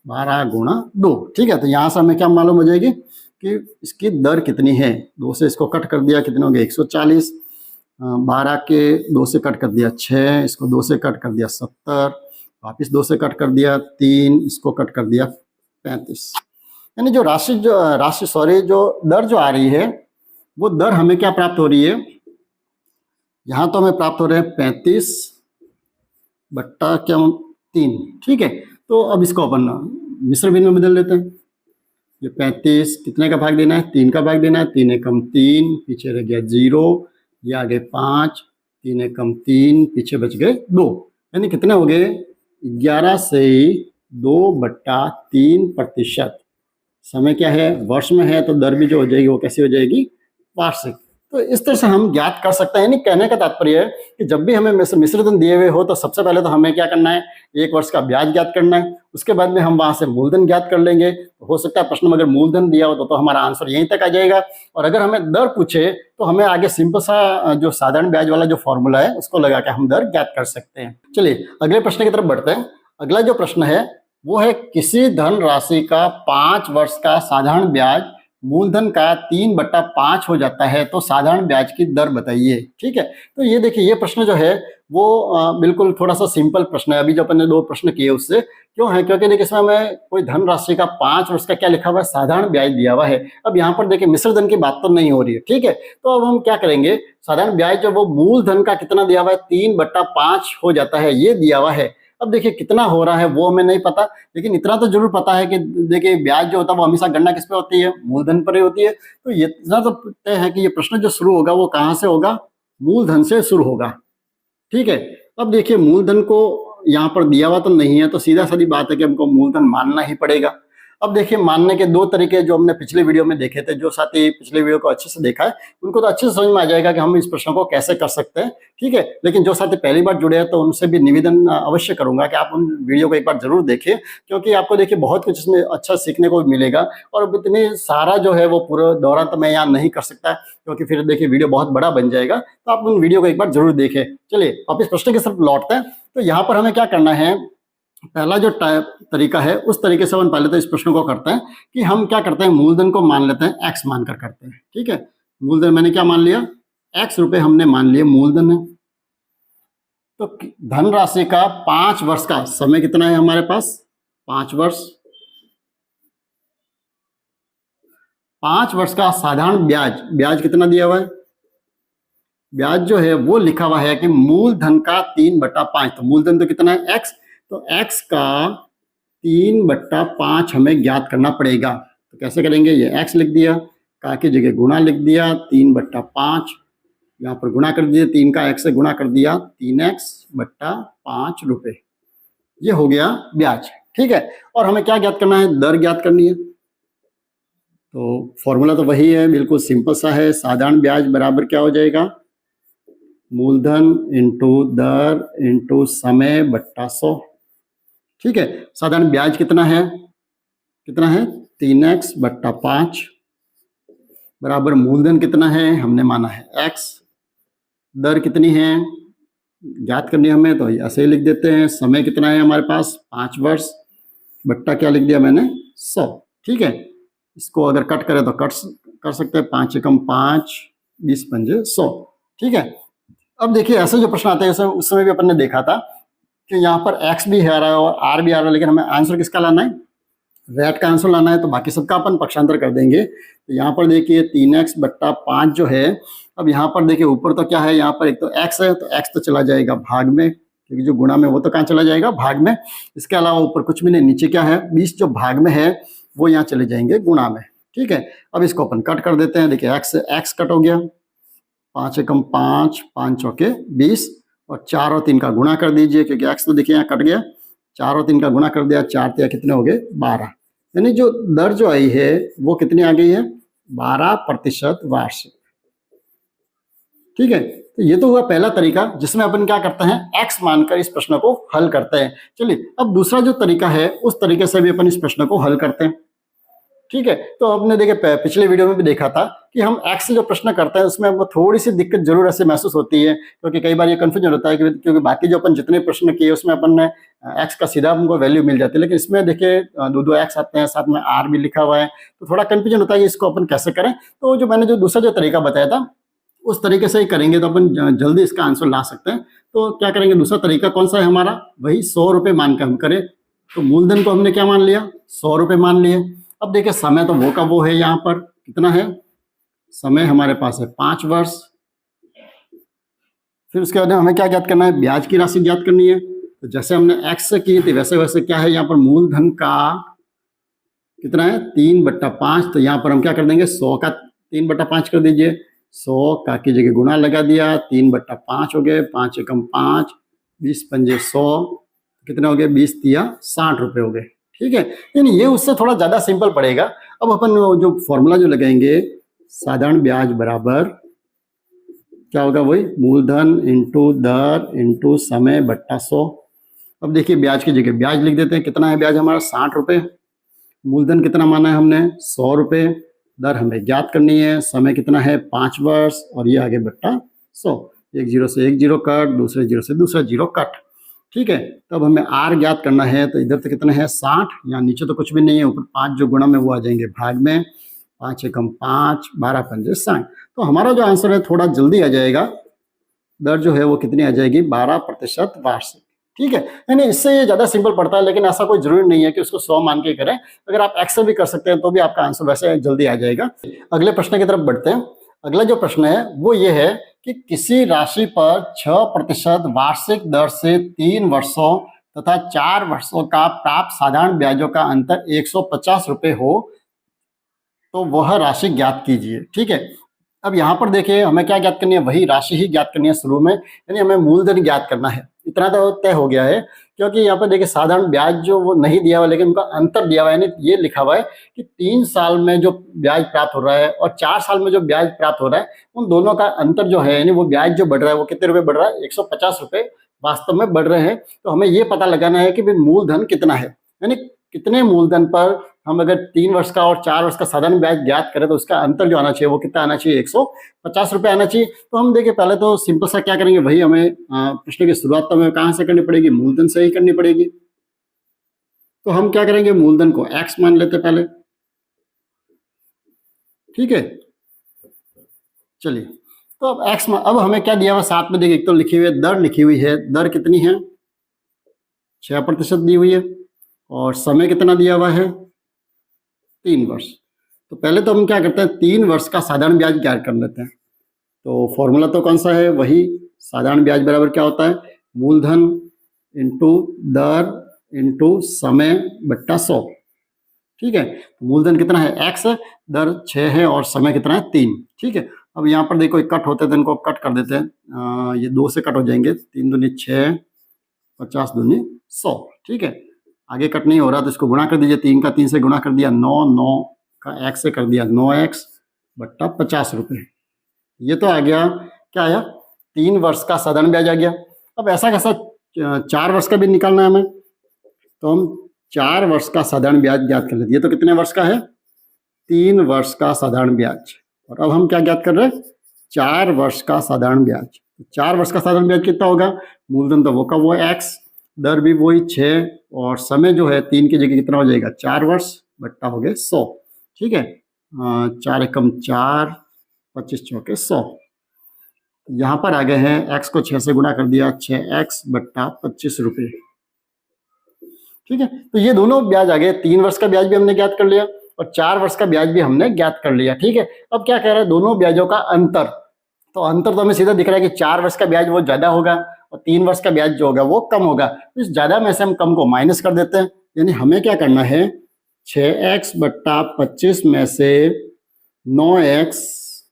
12 गुणा 2, ठीक है। तो यहाँ से हमें क्या मालूम हो जाएगी कि इसकी दर कितनी है। 2 से इसको कट कर दिया, कितने हो गए, 140। 12 के 2 से कट कर दिया 6, इसको 2 से कट कर दिया 70, वापिस 2 से कट कर दिया 3, इसको कट कर दिया 35। यानी जो जो दर जो आ रही है, वो दर हमें क्या प्राप्त हो रही है, यहां तो हमें प्राप्त हो रहे हैं 35 बट्टा क्या 3, ठीक है। तो अब इसको अपन मिश्र भिन्न में बदल लेते हैं। ये 35 कितने का भाग देना है, 3 का भाग देना है। 3 एकम 3, पीछे रह गया 0, ये आगे 5, 3 एकम 3, पीछे बच गए 2, यानी कितने हो गए, 11 से 2 बट्टा 3%। समय क्या है, वर्ष में है, तो दर भी जो हो जाएगी वो कैसी हो जाएगी, वार्षिक। तो इस तरह से हम ज्ञात कर सकते हैं। यानी कहने का तात्पर्य है कि जब भी हमें मिश्र धन दिए हुए हो, तो सबसे पहले तो हमें क्या करना है, 1 वर्ष का ब्याज ज्ञात करना है। उसके बाद में हम वहां से मूलधन ज्ञात कर लेंगे। तो हो सकता है प्रश्न में अगर मूलधन दिया हो तो हमारा आंसर यहीं तक आ जाएगा। और अगर हमें दर पूछे तो हमें आगे सिंपल सा जो साधारण ब्याज वाला जो फॉर्मूला है उसको लगा के हम दर ज्ञात कर सकते हैं। चलिए अगले प्रश्न की तरफ बढ़ते हैं। अगला जो प्रश्न है वो है, किसी धन राशि का 5 वर्ष का साधारण ब्याज मूलधन का 3/5 हो जाता है, तो साधारण ब्याज की दर बताइए, ठीक है। तो ये देखिए, ये प्रश्न जो है वो बिल्कुल थोड़ा सा सिंपल प्रश्न है। अभी जो अपन ने 2 प्रश्न किए उससे क्यों है, क्योंकि देखिए इसमें हमें कोई धन राशि का 5 वर्ष का क्या लिखा हुआ है, साधारण ब्याज दिया हुआ है। अब यहाँ पर देखिए मिश्र धन की बात तो नहीं हो रही है, ठीक है। तो अब हम क्या करेंगे, साधारण ब्याज जो वो मूलधन का कितना दिया हुआ है, 3/5 हो जाता है, ये दिया हुआ है। अब देखिए कितना हो रहा है वो हमें नहीं पता, लेकिन इतना तो जरूर पता है कि देखिए ब्याज जो होता है वो हमेशा गणना किस पे होती है, मूलधन पर ही होती है। तो ये इतना तो तय है कि ये प्रश्न जो शुरू होगा वो कहाँ से होगा, मूलधन से शुरू होगा, ठीक है। अब देखिए मूलधन को यहाँ पर दिया हुआ तो नहीं है, तो सीधा सादी बात है कि हमको मूलधन मानना ही पड़ेगा। अब देखिए मानने के 2 तरीके जो हमने पिछले वीडियो में देखे थे, जो साथी पिछले वीडियो को अच्छे से देखा है उनको तो अच्छे से समझ में आ जाएगा कि हम इस प्रश्न को कैसे कर सकते हैं, ठीक है। लेकिन जो साथी पहली बार जुड़े हैं तो उनसे भी निवेदन अवश्य करूंगा कि आप उन वीडियो को एक बार जरूर देखें, क्योंकि आपको देखिए बहुत कुछ इसमें अच्छा सीखने को मिलेगा। और इतने सारा जो है वो पूरा दौरान तो मैं यहाँ नहीं कर सकता, क्योंकि फिर देखिए वीडियो बहुत बड़ा बन जाएगा। तो आप उन वीडियो को एक बार जरूर देखें। चलिए अब इस प्रश्न की तरफ लौटते हैं। तो यहाँ पर हमें क्या करना है, पहला जो तरीका है उस तरीके से हम पहले तो इस प्रश्न को करते हैं कि हम क्या करते हैं, मूलधन को मान लेते हैं x मानकर करते हैं, ठीक है। मूलधन मैंने क्या मान लिया, x रुपए हमने मान लिए मूलधन है। तो धन राशि का 5 वर्ष का समय कितना है हमारे पास, 5 वर्ष। 5 वर्ष का साधारण ब्याज कितना दिया हुआ है, ब्याज जो है वो लिखा हुआ है कि मूलधन का 3/5। तो मूलधन तो कितना है, x, तो x का 3/5 हमें ज्ञात करना पड़ेगा। तो कैसे करेंगे, ये x लिख दिया, का की जगह गुणा लिख दिया, 3/5, यहाँ पर गुणा कर दिया, 3 का x से गुणा कर दिया, 3x/5 रुपये। ये हो गया ब्याज, ठीक है। और हमें क्या ज्ञात करना है, दर ज्ञात करनी है। तो फॉर्मूला तो वही है, बिल्कुल सिंपल सा है। साधारण ब्याज बराबर क्या हो जाएगा, मूलधन इंटू दर इंटू समय बट्टा 100, ठीक है। साधारण ब्याज कितना है, 3x/5 बराबर मूलधन कितना है, हमने माना है x, दर कितनी है ज्ञात करनी है हमें, तो ऐसे ही लिख देते हैं। समय कितना है हमारे पास, 5 वर्ष, बट्टा क्या लिख दिया मैंने, 100, ठीक है। इसको अगर कट करें तो कट कर सकते हैं, 5 एकम 5, 20 पंजे 100, ठीक है। अब देखिए ऐसे जो प्रश्न आते हैं उस समय भी अपन ने देखा था कि यहाँ पर x भी आ रहा है और r भी आ रहा है, लेकिन हमें आंसर किसका लाना है, रेट का आंसर लाना है, तो बाकी सबका अपन पक्षांतर कर देंगे। तो यहाँ पर देखिए 3x/5 जो है, अब यहाँ पर देखिए ऊपर तो क्या है, यहाँ पर एक तो x है, तो x तो चला जाएगा भाग में, क्योंकि जो गुणा में वो तो कहाँ चला जाएगा, भाग में। इसके अलावा ऊपर कुछ भी नहीं, नीचे क्या है, 20 जो भाग में है वो यहाँ चले जाएंगे गुणा में, ठीक है। अब इसको अपन कट कर देते हैं, देखिए x कट हो गया, 5 एकम 5, 5 चौके 20, और 4 और 3 का गुणा कर दीजिए, क्योंकि x तो देखिए यहाँ कट गया, 4 और 3 का गुणा कर दिया, 4 तिया कितने हो गए, 12, यानी जो दर जो आई है वो कितनी आ गई है, 12% वार्षिक, ठीक है। तो ये तो हुआ पहला तरीका जिसमें अपन क्या करते हैं, x मानकर इस प्रश्न को हल करते हैं। चलिए अब दूसरा जो तरीका है उस तरीके से भी अपन इस प्रश्न को हल करते हैं, ठीक है। तो आपने देखे पिछले वीडियो में भी देखा था कि हम x से जो प्रश्न करते हैं उसमें हमको थोड़ी सी दिक्कत जरूर ऐसे महसूस होती है, क्योंकि कई बार ये कंफ्यूजन होता है कि क्योंकि बाकी जो अपन जितने प्रश्न किए उसमें अपन ने x का सीधा हमको वैल्यू मिल जाती है, लेकिन इसमें देखिए दो x आते हैं, साथ में r भी लिखा हुआ है, तो थोड़ा कंफ्यूजन होता है कि इसको अपन कैसे करें। तो जो मैंने जो दूसरा जो तरीका बताया था उस तरीके से ही करेंगे तो अपन जल्दी इसका आंसर ला सकते हैं। तो क्या करेंगे, दूसरा तरीका कौन सा है हमारा, वही 100 रुपये मान कर हम करें। तो मूलधन को हमने क्या मान लिया, 100 रुपये मान लिए। अब देखिए समय तो वो का वो है, यहाँ पर कितना है, समय हमारे पास है 5 वर्ष। फिर उसके बाद हमें क्या ज्ञात करना है, ब्याज की राशि ज्ञात करनी है। तो जैसे हमने x से की थी वैसे वैसे क्या है, यहाँ पर मूलधन का कितना है, 3/5, तो यहाँ पर हम क्या कर देंगे, 100 का 3/5 कर दीजिए, 100 का की जगह गुणा लगा दिया, 3/5 हो गए, 5 एकम 5, 20 पंजे 100, कितने हो गए, 20 तिया 60 रुपये हो गए, ठीक है। यानी ये उससे थोड़ा ज़्यादा सिंपल पड़ेगा। अब अपन जो फॉर्मूला जो लगाएंगे, साधारण ब्याज बराबर क्या होगा, वही मूलधन इंटू दर इंटू समय बट्टा 100। अब देखिए ब्याज की जगह ब्याज लिख देते हैं, कितना है ब्याज हमारा, 60 रुपये, मूलधन कितना माना है हमने, 100 रुपये, दर हमें ज्ञात करनी है, समय कितना है 5 वर्ष, और ये आगे बट्टा 100, एक जीरो से एक जीरो कट, दूसरे जीरो से दूसरा जीरो कट, ठीक है। तो अब हमें r ज्ञात करना है, तो इधर तो कितना है 60, यहाँ नीचे तो कुछ भी नहीं है, ऊपर 5 जो गुणा में वो आ जाएंगे भाग में, 5 एकम 5, 12 पंजे 60। तो हमारा जो आंसर है थोड़ा जल्दी आ जाएगा, दर जो है वो कितनी आ जाएगी, 12% वार्षिक, ठीक है। यानी इससे ये ज़्यादा सिंपल पड़ता है, लेकिन ऐसा कोई जरूरी नहीं है कि उसको 100 मान के करें। अगर आप x से भी कर सकते हैं तो भी आपका आंसर वैसे जल्दी आ जाएगा। अगले प्रश्न की तरफ बढ़ते हैं। अगला जो प्रश्न है वो ये है कि किसी राशि पर 6% वार्षिक दर से 3 वर्षों तथा 4 वर्षों का प्राप्त साधारण ब्याजों का अंतर 150 रुपये हो तो वह राशि ज्ञात कीजिए, ठीक है। अब यहाँ पर देखिए हमें क्या ज्ञात करनी है, वही राशि ही ज्ञात करनी है शुरू में, यानी हमें मूलधन ज्ञात करना है। इतना तो तय हो गया है, क्योंकि यहाँ पर देखिए साधारण ब्याज जो वो नहीं दिया हुआ, लेकिन उनका अंतर दिया हुआ है, यानी ये लिखा हुआ है कि 3 साल में जो ब्याज प्राप्त हो रहा है और 4 साल में जो ब्याज प्राप्त हो रहा है, उन दोनों का अंतर जो है, यानी वो ब्याज जो बढ़ रहा है वो कितने रुपए बढ़ रहा है, 150 रुपये वास्तव में बढ़ रहे हैं। तो हमें ये पता लगाना है कि भाई मूलधन कितना है, यानी कितने मूलधन पर हम अगर 3 वर्ष का और 4 वर्ष का साधारण ब्याज ज्ञात करें तो उसका अंतर जो आना चाहिए वो कितना आना चाहिए, 150 रुपये आना चाहिए। तो हम देखिए पहले तो सिंपल सा क्या करेंगे, वही हमें प्रश्न की शुरुआत तो हमें कहाँ से करनी पड़ेगी, मूलधन से ही करनी पड़ेगी। तो हम क्या करेंगे, मूलधन को x मान लेते पहले, ठीक है। चलिए तो अब x अब हमें क्या दिया हुआ साथ में, देखिए एक तो लिखी हुई है दर, लिखी हुई है, दर कितनी है 6% दी हुई है, और समय कितना दिया हुआ है 3 वर्ष। तो पहले तो हम क्या करते हैं, 3 वर्ष का साधारण ब्याज ज्ञात कर लेते हैं। तो फॉर्मूला तो कौन सा है, वही साधारण ब्याज बराबर क्या होता है, मूलधन इंटू दर इंटू समय बट्टा 100, ठीक है। तो मूलधन कितना है एक्स, दर 6 है और समय कितना है 3। ठीक है। अब यहाँ पर देखो कट होते हैं तो इनको कट कर देते हैं, ये 2 से कट हो जाएंगे, 3 दूनी 6, 50 दूनी 100। ठीक है। आगे कट नहीं हो रहा तो इसको गुणा कर दीजिए, 3 का 3 से गुणा कर दिया 9, 9 का x से कर दिया 9x बट्टा 50 रुपये। ये तो आ गया, क्या आया, 3 वर्ष का साधारण ब्याज आ गया। अब ऐसा कैसा 4 वर्ष का भी निकालना है हमें, तो हम 4 वर्ष का साधारण ब्याज ज्ञात कर लेते। ये तो कितने वर्ष का है, 3 वर्ष का साधारण ब्याज। और अब हम क्या ज्ञात कर रहे हैं, 4 वर्ष का साधारण ब्याज। 4 वर्ष का साधारण ब्याज कितना होगा, मूलधन तो वो का वो है x, दर भी वही 6, और समय जो है 3 की जगह कितना हो जाएगा 4 वर्ष बट्टा हो गए 100। ठीक है। 4 एकम 4, 25 चौके 100। यहाँ पर आ गए हैं x को 6 से गुणा कर दिया, 6x बट्टा 25 रुपये। ठीक है। तो ये दोनों ब्याज आ गए, 3 वर्ष का ब्याज भी हमने ज्ञात कर लिया और 4 वर्ष का ब्याज भी हमने ज्ञात कर लिया। ठीक है। अब क्या कह रहा है, दोनों ब्याजों का अंतर। तो अंतर तो हमें सीधा दिख रहा है कि 4 वर्ष का ब्याज वो ज्यादा होगा और 3 वर्ष का ब्याज जो होगा वो कम होगा। तो इस ज्यादा में से हम कम को माइनस कर देते हैं, यानी हमें क्या करना है, 6x बट्टा 25 में से 9x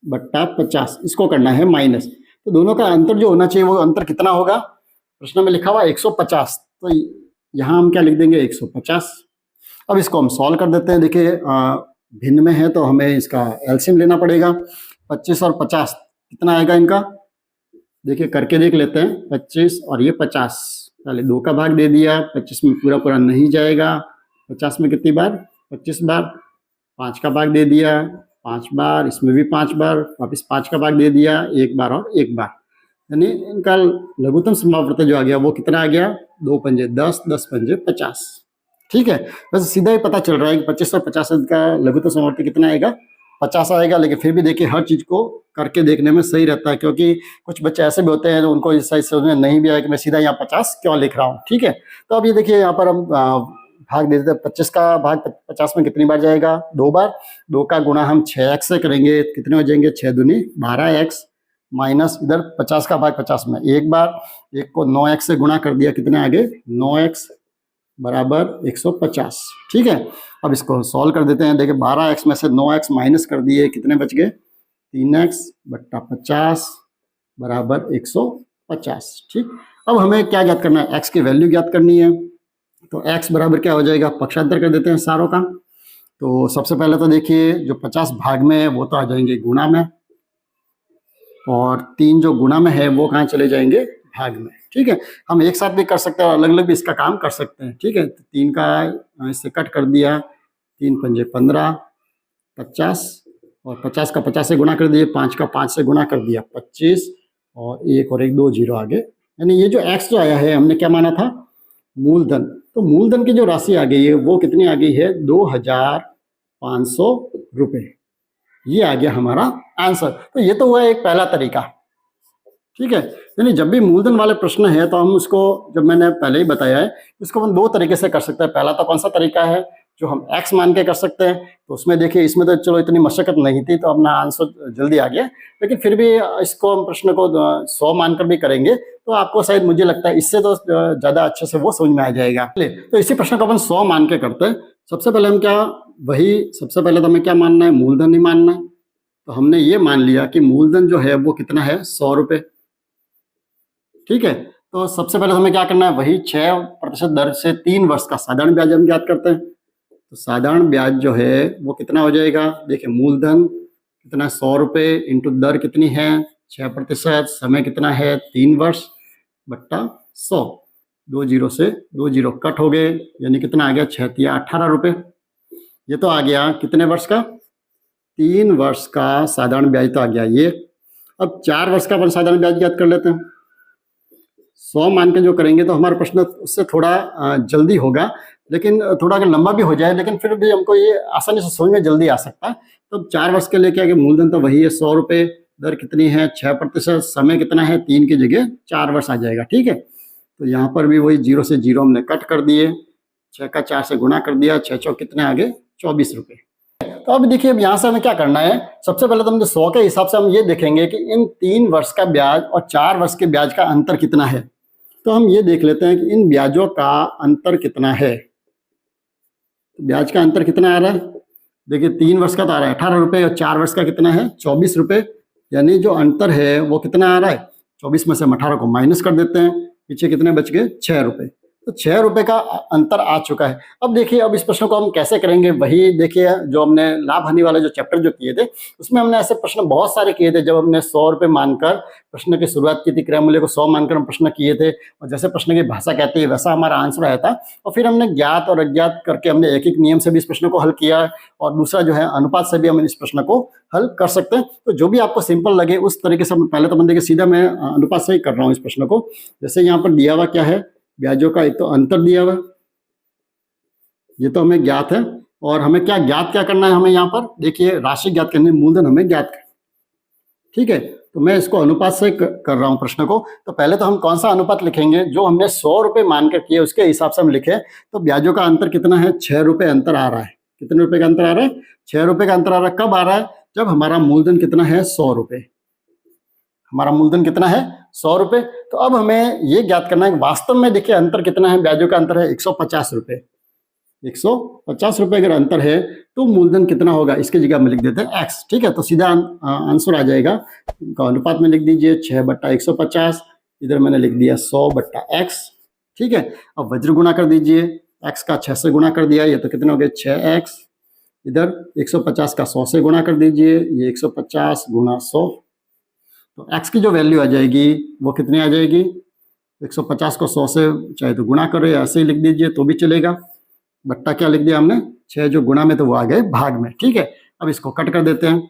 बट्टा 50 इसको करना है माइनस। तो दोनों का अंतर जो होना चाहिए वो अंतर कितना होगा, प्रश्न में लिखा हुआ 150, तो यहाँ हम क्या लिख देंगे 150। अब इसको हम सॉल्व कर देते हैं। देखिए भिन्न में है तो हमें इसका एलसीएम लेना पड़ेगा। 25 और 50 कितना आएगा इनका, देखिए करके देख लेते हैं। 25 और ये 50, पहले 2 का भाग दे दिया, 25 में पूरा पूरा नहीं जाएगा, 50 में कितनी बार 25 बार, 5 का भाग दे दिया 5 बार, इसमें भी 5 बार, वापस 5 का भाग दे दिया 1 बार और 1 बार, यानी इनका लघुत्तम समावर्त जो आ गया वो कितना आ गया, 2 पंजे 10, 10 पंजे 50। ठीक है। बस सीधा ही पता चल रहा है कि 25 और 50 का लघुत्तम समावर्त कितना आएगा, 50 आएगा। लेकिन फिर भी देखिए हर चीज को करके देखने में सही रहता है, क्योंकि कुछ बच्चे ऐसे भी होते हैं जो उनको इस समझ में नहीं भी आया कि मैं सीधा यहाँ 50 क्यों लिख रहा हूँ। ठीक है। तो अब ये देखिए यहाँ पर हम भाग दे देते हैं। 25 का भाग 50 में कितनी बार जाएगा, 2 बार। 2 का गुणा हम 6x से करेंगे, कितने हो जाएंगे 6 दूनी 12x, माइनस इधर 50 का भाग 50 में 1 बार, 1 को 9x से गुणा कर दिया, कितने आगे 9x बराबर 150। ठीक है। अब इसको सॉल्व कर देते हैं। देखिए 12x में से 9x माइनस कर दिए, कितने बच गए 3x बट्टा 50 बराबर 150। ठीक। अब हमें क्या ज्ञात करना है, x की वैल्यू ज्ञात करनी है। तो x बराबर क्या हो जाएगा, पक्षांतर कर देते हैं सारों का। तो सबसे पहले तो देखिए जो 50 भाग में है वो तो आ जाएंगे गुणा में, और 3 जो गुणा में है वो कहाँ चले जाएंगे, भाग में। ठीक है। हम एक साथ भी कर सकते हैं, अलग अलग भी इसका काम कर सकते हैं। ठीक है। तो 3 का इससे कट कर दिया, 3 पंजे 15, 50, और 50 का 50 से गुणा कर दिए, 5 का 5 से गुणा कर दिया 25, और 1 और 1 2 जीरो आगे। यानी ये जो x जो आया है हमने क्या माना था, मूलधन। तो मूलधन की जो राशि आ गई है वो कितनी आ गई है, 2500 रुपये। ये आ गया हमारा आंसर। तो ये तो हुआ एक पहला तरीका। ठीक है। यानी जब भी मूलधन वाले प्रश्न है तो हम उसको, जब मैंने पहले ही बताया है, इसको हम 2 तरीके से कर सकते हैं। पहला तो कौन सा तरीका है, जो हम x मान के कर सकते हैं। तो उसमें देखिए इसमें तो चलो इतनी मशक्कत नहीं थी तो अपना आंसर जल्दी आ गया, लेकिन फिर भी इसको हम प्रश्न को 100 मानकर भी करेंगे तो आपको शायद, मुझे लगता है इससे तो ज़्यादा अच्छे से वो समझ में आ जाएगा। तो इसी प्रश्न को अपन 100 मान के करते हैं। सबसे पहले हम सबसे पहले तो हमें क्या मानना है, मूलधन ही मानना है। तो हमने ये मान लिया कि मूलधन जो है वो कितना है, 100 रुपये। ठीक है। तो सबसे पहले हमें क्या करना है, वही 6% दर से 3 वर्ष का साधारण ब्याज हम ज्ञात करते हैं। तो साधारण ब्याज जो है वो कितना हो जाएगा, देखिए मूलधन कितना 100 रुपये इंटू दर कितनी है 6%, समय कितना है 3 वर्ष बट्टा 100, 2 जीरो से 2 जीरो कट हो गए, यानी कितना आ गया 6 तिया 18 रुपये। ये तो आ गया कितने वर्ष का, 3 वर्ष का साधारण ब्याज तो आ गया ये। अब 4 वर्ष का अपन साधारण ब्याज ज्ञात कर लेते हैं। 100 मान के जो करेंगे तो हमारा प्रश्न उससे थोड़ा जल्दी होगा, लेकिन थोड़ा अगर लंबा भी हो जाए, लेकिन फिर भी हमको ये आसानी से समझ में जल्दी आ सकता है। तो 4 वर्ष के लिए क्या, मूलधन तो वही है 100 रुपये, दर कितनी है 6%, समय कितना है 3 की जगह 4 वर्ष आ जाएगा। ठीक है। तो यहाँ पर भी वही 0 से 0 हमने कट कर दिए, 6 का 4 से गुणा कर दिया, 6 चौक कितने आगे 24 रुपये। तो अब देखिए अब यहाँ से हमें क्या करना है, सबसे पहले तो हम 100 के हिसाब से हम ये देखेंगे कि इन 3 वर्ष का ब्याज और 4 वर्ष के ब्याज का अंतर कितना है। तो हम ये देख लेते हैं कि इन ब्याजों का अंतर कितना है। तो ब्याज का अंतर कितना आ रहा है? देखिए 3 वर्ष का तो आ रहा है 18 रुपये और 4 वर्ष का कितना है 24 रुपये, यानी जो अंतर है वो कितना आ रहा है 24 में से हम 18 को माइनस कर देते हैं, पीछे कितने बच गए 6 रुपये। तो 6 रुपये का अंतर आ चुका है। अब देखिए अब इस प्रश्न को हम कैसे करेंगे, वही देखिए जो हमने लाभ हानि वाले जो चैप्टर जो किए थे उसमें हमने ऐसे प्रश्न बहुत सारे किए थे। जब हमने 100 रुपये मानकर प्रश्न की शुरुआत की थी, क्रय मूल्य को 100 मानकर हम प्रश्न किए थे और जैसे प्रश्न की भाषा कहती है वैसा हमारा आंसर आया था। और फिर हमने ज्ञात और अज्ञात करके हमने एक एक नियम से भी इस प्रश्न को हल किया और दूसरा जो है अनुपात से भी हम इस प्रश्न को हल कर सकते हैं। तो जो भी आपको सिंपल लगे उस तरीके से पहले तो बंदे के सीधा मैं अनुपात से ही कर रहा हूँ इस प्रश्न को। जैसे यहाँ पर दिया हुआ क्या है, ब्याजों का एक तो अंतर दिया हुआ, ये तो हमें ज्ञात है। और हमें क्या ज्ञात क्या करना है, हमें यहाँ पर देखिए राशि ज्ञात करनी, मूलधन हमें ज्ञात करना, ठीक है। तो मैं इसको अनुपात से कर रहा हूँ प्रश्न को। तो पहले तो हम कौन सा अनुपात लिखेंगे, जो हमने 100 रुपये मानकर किए उसके हिसाब से हम लिखे। तो ब्याजों का अंतर कितना है 6 रुपये अंतर आ रहा है। कितने रुपए का अंतर आ रहा है 6 रुपये का अंतर आ रहा है। कब आ रहा है, जब हमारा मूलधन कितना है 100 रुपये, हमारा मूलधन कितना है 100 रुपये। तो अब हमें ये ज्ञात करना है वास्तव में देखिए अंतर कितना है, ब्याजों का अंतर है 150 रुपये। 150 रुपये अगर अंतर है तो मूलधन कितना होगा, इसकी जगह में लिख देते हैं x, ठीक है। तो सीधा आंसर आ जाएगा, अनुपात में लिख दीजिए 6/150, इधर मैंने लिख दिया 100/x, ठीक है। अब वज्र गुणा कर दीजिए, x का 6 से गुणा कर दिया, ये तो कितने हो गए 6x, इधर 150 का 100 से गुणा कर दीजिए, ये 150 गुणा 100। तो x की जो वैल्यू आ जाएगी वो कितनी आ जाएगी, 150 को 100 से चाहे तो गुणा करो या ऐसे ही लिख दीजिए तो भी चलेगा। बट्टा क्या लिख दिया हमने 6, जो गुणा में तो वो आ गए भाग में, ठीक है। अब इसको कट कर देते हैं,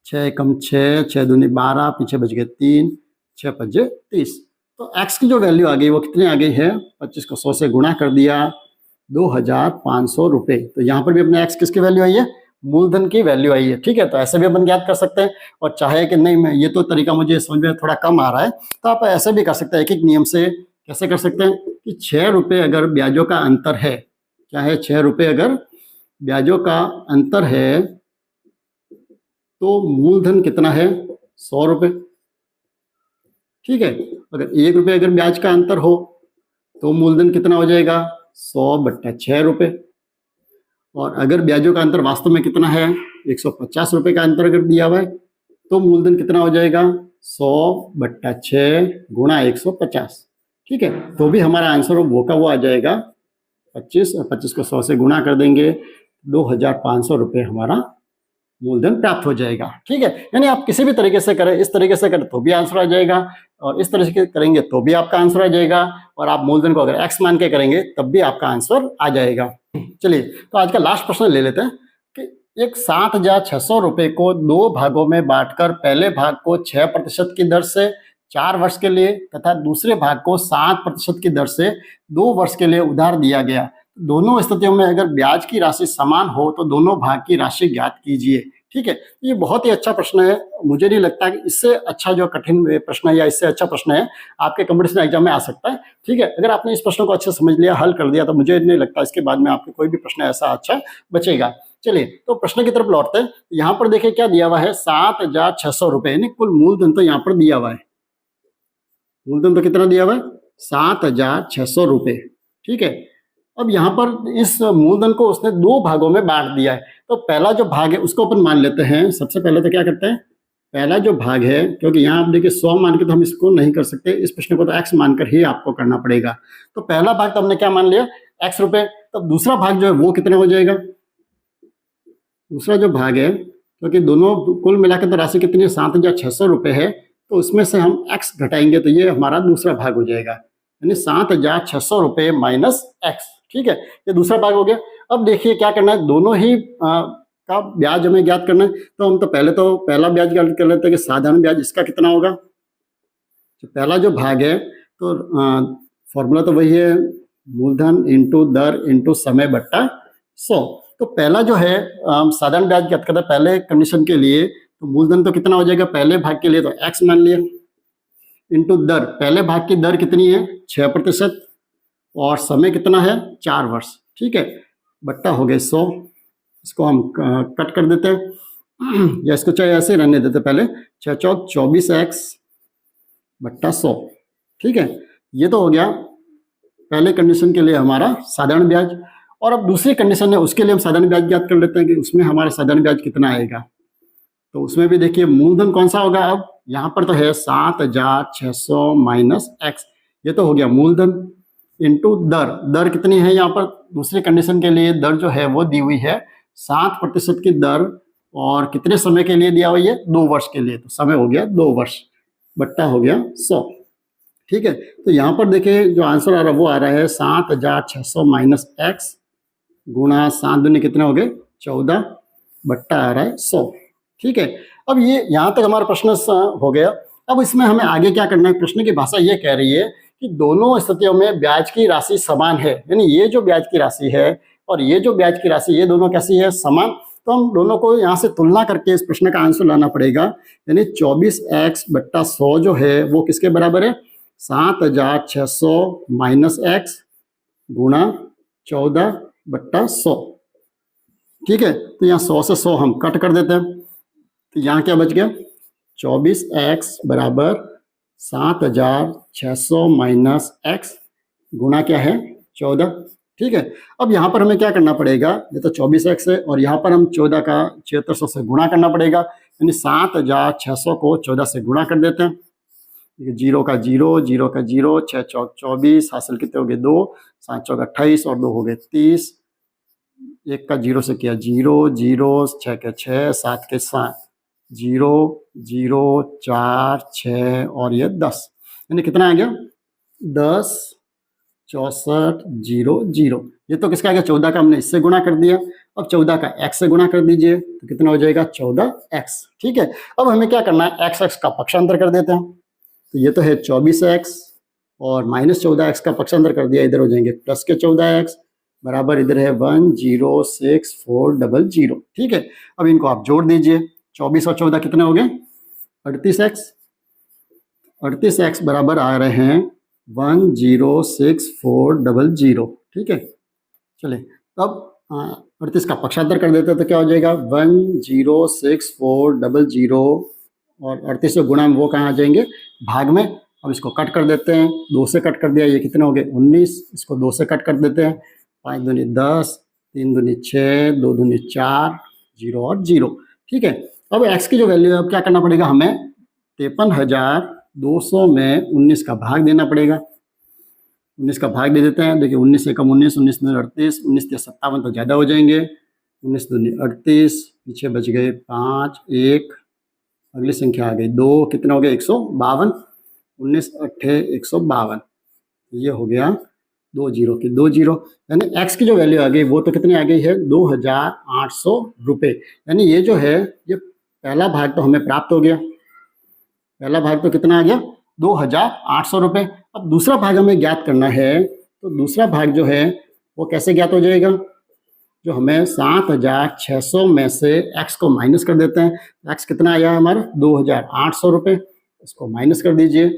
6 कम 6, 6 दूनी 12, पीछे बच गए 3, 6 पच्चे 30। तो x की जो वैल्यू आ गई वो कितनी आ गई है, 25 को 100 से गुणा कर दिया, 2500 रुपये। तो यहाँ पर भी अपने x किसकी वैल्यू आई है, मूलधन की वैल्यू आई है, ठीक है। तो ऐसे भी अपन ज्ञात कर सकते हैं। और चाहे कि नहीं मैं ये तो तरीका मुझे समझ में थोड़ा कम आ रहा है, तो आप ऐसे भी कर सकते हैं। एक एक नियम से कैसे कर सकते हैं कि 6 रुपये अगर ब्याजों का अंतर है, क्या है 6 रुपये अगर ब्याजों का अंतर है तो मूलधन कितना है 100 रुपये, ठीक है। अगर 1 रुपये अगर ब्याज का अंतर हो तो मूलधन कितना हो जाएगा 100/6 रुपये। और अगर ब्याजों का अंतर वास्तव में कितना है 150 रुपये का अंतर अगर दिया हुआ है तो मूलधन कितना हो जाएगा 100/6 गुणा 150, ठीक है। तो भी हमारा आंसर वो का वो आ जाएगा 25, और 25 को 100 से गुणा कर देंगे 2500 रुपये हमारा मूलधन प्राप्त हो जाएगा, ठीक है। यानी आप किसी भी तरीके से करें, इस तरीके से करें तो भी आंसर आ जाएगा, और इस तरीके से करेंगे तो भी आपका आंसर आ जाएगा, और आप मूलधन को अगर x मान के करेंगे तब भी आपका आंसर आ जाएगा। चलिए तो आज का लास्ट प्रश्न ले लेते हैं कि एक 7600 रुपये को 2 भागों में बांटकर पहले भाग को 6% की दर से 4 वर्ष के लिए तथा दूसरे भाग को 7% की दर से 2 वर्ष के लिए उधार दिया गया। दोनों स्थितियों में अगर ब्याज की राशि समान हो तो दोनों भाग की राशि ज्ञात कीजिए, ठीक है। ये बहुत ही अच्छा प्रश्न है। मुझे नहीं लगता कि इससे अच्छा जो कठिन प्रश्न है या इससे अच्छा प्रश्न है आपके कंपटीशन एग्जाम में आ सकता है, ठीक है। अगर आपने इस प्रश्न को अच्छे समझ लिया, हल कर दिया, तो मुझे नहीं लगता इसके बाद में आपके कोई भी प्रश्न ऐसा अच्छा बचेगा। चलिए तो प्रश्न की तरफ लौटते हैं। यहाँ पर देखिए क्या दिया हुआ है 7600 रुपये, यानी कुल मूलधन तो यहाँ पर दिया हुआ है, मूलधन तो कितना दिया हुआ है 7600 रुपये, ठीक है। अब यहाँ पर इस मूलधन को उसने 2 भागों में बांट दिया है। तो पहला जो भाग है उसको अपन मान लेते हैं। सबसे पहले तो क्या करते हैं, पहला जो भाग है, क्योंकि यहाँ आप देखिए 100 मान के तो हम इसको नहीं कर सकते, इस प्रश्न को तो x मानकर ही आपको करना पड़ेगा। तो पहला भाग तो हमने क्या मान लिया x रुपये। तो दूसरा भाग जो है वो कितना हो जाएगा, दूसरा जो भाग है, क्योंकि दोनों कुल मिलाकर तो राशि कितनी है 7600 रुपये है, तो उसमें से हम x घटाएंगे तो ये हमारा दूसरा भाग हो जाएगा, यानी 7600 रुपये माइनस x, ठीक है। ये दूसरा भाग हो गया। अब देखिए क्या करना है, दोनों ही का ब्याज हमें ज्ञात करना है। तो हम तो पहला ब्याज ज्ञात कर लेते हैं कि साधारण ब्याज इसका कितना होगा। तो पहला जो भाग है तो फॉर्मूला तो वही है, मूलधन इंटू दर इंटू समय बट्टा 100। तो पहला जो है साधारण ब्याज ज्ञात करता है पहले कंडीशन के लिए, तो मूलधन तो कितना हो जाएगा पहले भाग के लिए तो x मान लिया, इंटू दर, पहले भाग की दर कितनी है 6% और समय कितना है 4 वर्ष, ठीक है, बट्टा हो गए 100। इसको हम कट कर देते हैं या इसको चाहे ऐसे रहने देते, पहले 6 चौक 24x बट्टा 100, ठीक है। ये तो हो गया पहले कंडीशन के लिए हमारा साधारण ब्याज। और अब दूसरी कंडीशन है, उसके लिए हम साधारण ब्याज ज्ञात कर लेते हैं कि उसमें हमारा साधारण ब्याज कितना आएगा। तो उसमें भी देखिए मूलधन कौन सा होगा, अब यहाँ पर तो है 7,600 माइनस एक्स, ये तो हो गया मूलधन, इंटू दर। दर कितनी है यहाँ पर, दूसरी कंडीशन के लिए दर जो है वो दी हुई है 7% की दर, और कितने समय के लिए दिया हुआ है, 2 वर्ष के लिए, तो समय हो गया 2 वर्ष, बट्टा हो गया 100। ठीक है, तो यहाँ पर देखिए जो आंसर आ रहा है वो आ रहा है 7,600 माइनस एक्स गुणा 7 दूनी कितने हो गए 14, बट्टा आ रहा है 100। ठीक है, अब ये यहाँ तक हमारा प्रश्न हो गया। अब इसमें हमें आगे क्या करना है, प्रश्न की भाषा ये कह रही है कि दोनों स्थितियों में ब्याज की राशि समान है, यानी ये जो ब्याज की राशि है और ये जो ब्याज की राशि, ये दोनों कैसी है, समान। तो हम दोनों को यहाँ से तुलना करके इस प्रश्न का आंसर लाना पड़ेगा, यानी 24x बट्टा 100 जो है वो किसके बराबर है, 7,600 माइनस एक्स गुणा 14 बट्टा 100। ठीक है, तो यहाँ 100 से 100 हम कट कर देते हैं, तो यहाँ क्या बच गया, 24x बराबर 7,600 माइनस एक्स गुणा क्या है 14। ठीक है, अब यहाँ पर हमें क्या करना पड़ेगा, ये तो 24x है और यहाँ पर हम 14 का 7600 से गुणा करना पड़ेगा, यानी 7,600 को 14 से गुणा कर देते हैं। 0 का 0, 0 का 0, 6 चौक 24, हासिल कितने हो गए 2, 7 चौक 28 और 2 हो गए 30, 1 का 0 से किया 0, 0, 6 के 6, 7 के 7, 0, 0, 4, 6 और ये 10, यानी कितना आ गया 10, 64, 0, 0। ये तो किसका आ गया, 14 का हमने इससे गुणा कर दिया। अब 14 का x से गुणा कर दीजिए तो कितना हो जाएगा 14x। ठीक है, अब हमें क्या करना है, x का पक्षांतर कर देते हैं, तो ये तो है 24x और माइनस 14x का पक्षांतर कर दिया, इधर हो जाएंगे प्लस के 14x बराबर, इधर है 1,06400। ठीक है, अब इनको आप जोड़ दीजिए, 24 और 14 कितने हो गए 38x, 38x बराबर आ रहे हैं 1,06400। ठीक है, चलिए अब 38 का पक्षांतर कर देते हैं तो क्या हो जाएगा 1,06400, और 38 से गुणा में वो कहाँ आ जाएंगे भाग में। अब इसको कट कर देते हैं, 2 से कट कर दिया, ये कितने हो गए 19, इसको 2 से कट कर देते हैं, 5 दूनी 10, 3 दूनी 6, 2 दूनी 4, 0 और 0। ठीक है, अब x की जो वैल्यू है, अब क्या करना पड़ेगा हमें, 53,200 में 19 का भाग देना पड़ेगा। 19 का भाग दे देते हैं, देखिए 19 से कम 19, 19 दूनी 38, 19 से 57 तो ज़्यादा हो जाएंगे, 19 दूनी 38, पीछे बच गए 5, 1, अगली संख्या आ गई 2, कितना हो गया 152, 19 अट्ठे 152, ये हो गया 2 0 की 2 0, यानी x की जो वैल्यू आ गई वो तो कितनी आ गई है 2,800 रुपये। यानी ये जो है, ये पहला भाग तो हमें प्राप्त हो गया, पहला भाग तो कितना आ गया 2,800 रुपये। अब दूसरा भाग हमें ज्ञात करना है, तो दूसरा भाग जो है वो कैसे ज्ञात हो जाएगा, जो हमें 7,600 में से x को माइनस कर देते हैं, x कितना आया हमारा 2,800 रुपये, इसको माइनस कर दीजिए,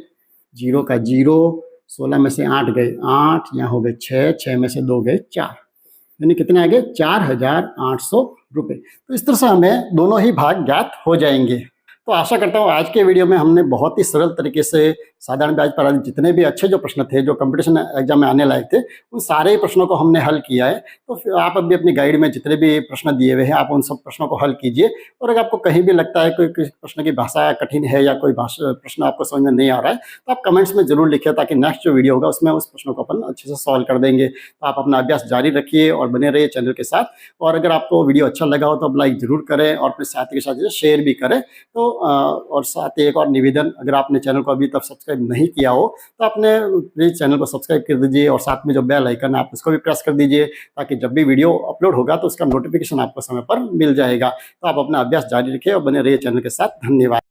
0 का 0, 16 में से 8 गए 8, यहाँ हो गए 6, 6 में से 2 गए 4, यानी कितने आ गए 4,800 रुपये। तो इस तरह से हमें दोनों ही भाग ज्ञात हो जाएंगे। तो आशा करता हूँ आज के वीडियो में हमने बहुत ही सरल तरीके से साधारण ब्याज पर आधारित जितने भी अच्छे जो प्रश्न थे, जो कंपटीशन एग्जाम में आने लायक थे, उन सारे ही प्रश्नों को हमने हल किया है। तो फिर आप अभी अपनी गाइड में जितने भी प्रश्न दिए हुए हैं, आप उन सब प्रश्नों को हल कीजिए। और अगर आपको कहीं भी लगता है कोई प्रश्न की भाषा कठिन है या कोई प्रश्न आपको समझ में नहीं आ रहा है, तो आप कमेंट्स में जरूर लिखिए, ताकि नेक्स्ट जो वीडियो होगा उसमें उस प्रश्नों को अपन अच्छे से सॉल्व कर देंगे। तो आप अपना अभ्यास जारी रखिए और बने रहिए चैनल के साथ। और अगर आपको वीडियो अच्छा लगा हो तो आप लाइक जरूर करें और अपने साथी के साथ शेयर भी करें। तो और साथ ही एक और निवेदन, अगर आपने चैनल को अभी तक सब्सक्राइब नहीं किया हो तो आपने प्लीज चैनल को सब्सक्राइब कर दीजिए, और साथ में जो बेल आइकन है आप उसको भी प्रेस कर दीजिए, ताकि जब भी वीडियो अपलोड होगा तो उसका नोटिफिकेशन आपको समय पर मिल जाएगा। तो आप अपना अभ्यास जारी रखिए और बने रहिए चैनल के साथ। धन्यवाद।